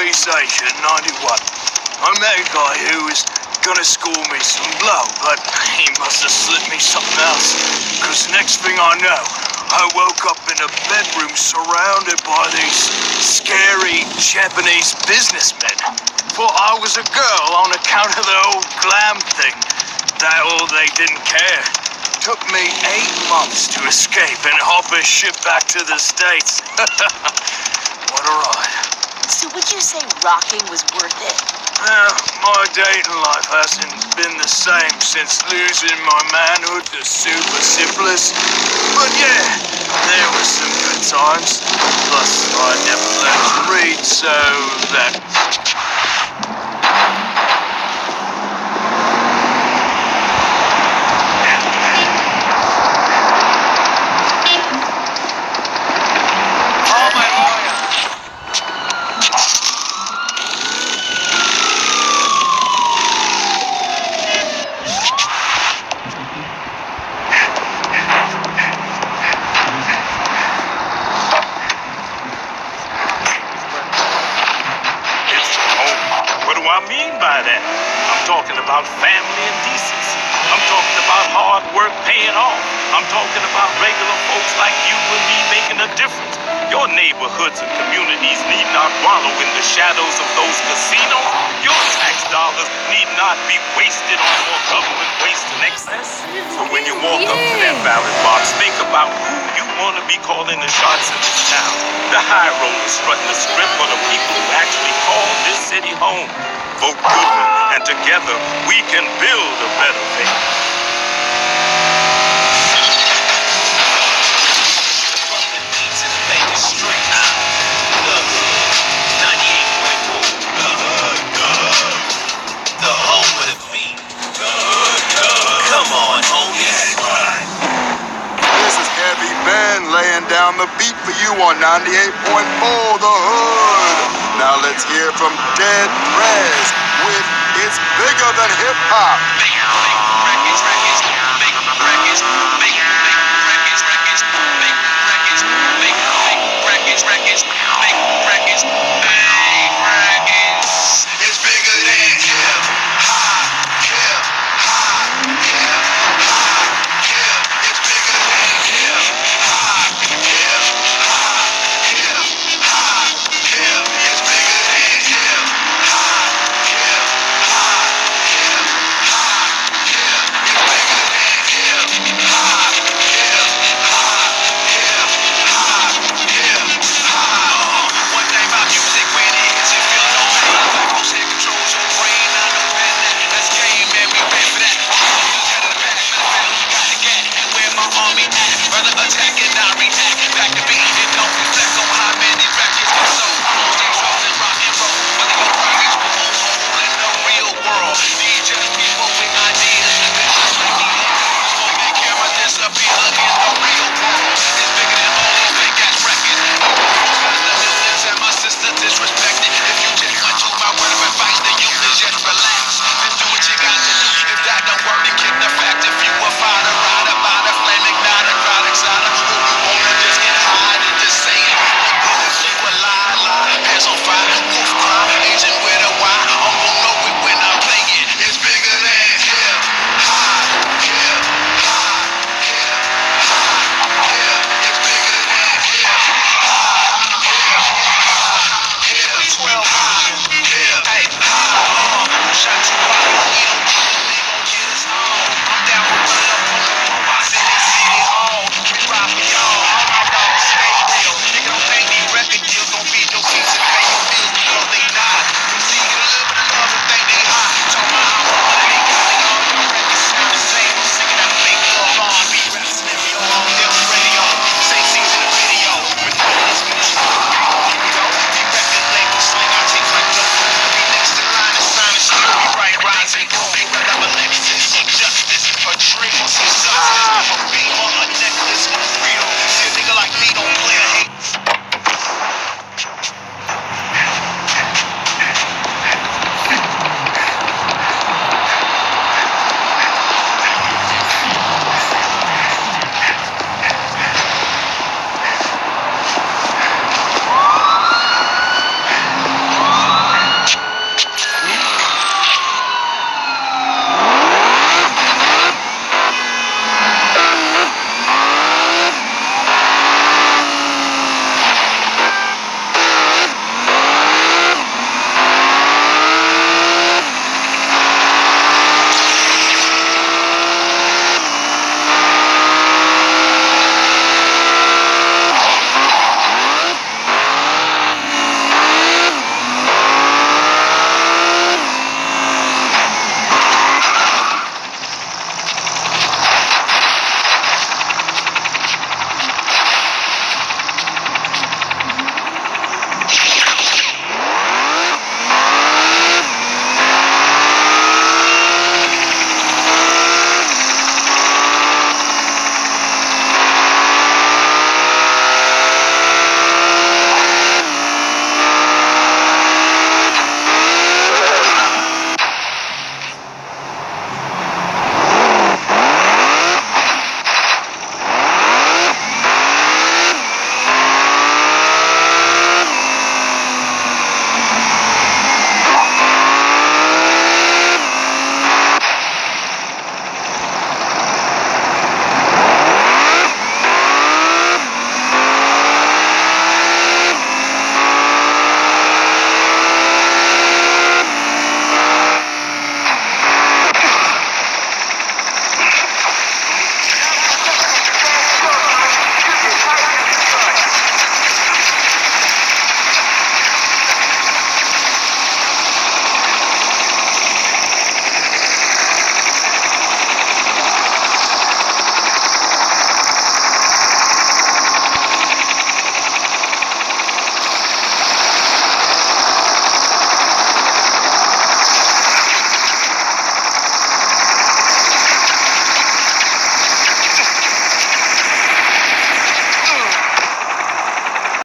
Southeast Asia in 91. I met a guy who was gonna score me some blow, but he must have slipped me something else. Because next thing I know, I woke up in a bedroom surrounded by these scary Japanese businessmen. Thought I was a girl on account of the whole glam thing. That all they didn't care. Took me 8 months to escape and hop a ship back to the States. What a ride. So would you say rocking was worth it? My dating life hasn't been the same since losing my manhood to super syphilis. But yeah, there were some good times. Plus, I never learned to read, so that... I mean by that? I'm talking about family and decency. I'm talking about hard work paying off. I'm talking about regular folks like you and me making a difference. Your neighborhoods and communities need not wallow in the shadows of those casinos. Your tax dollars need not be wasted on more government waste and excess. So when you walk up to that ballot box, think about who you want to be calling the shots in this town. The high rollers strutting the strip, or the people who actually call this city home. Vote Goodman, and together we can build a better thing. Laying down the beat for you on 98.4 The Hood. Now let's hear from Dead Prez with It's Bigger Than Hip Hop.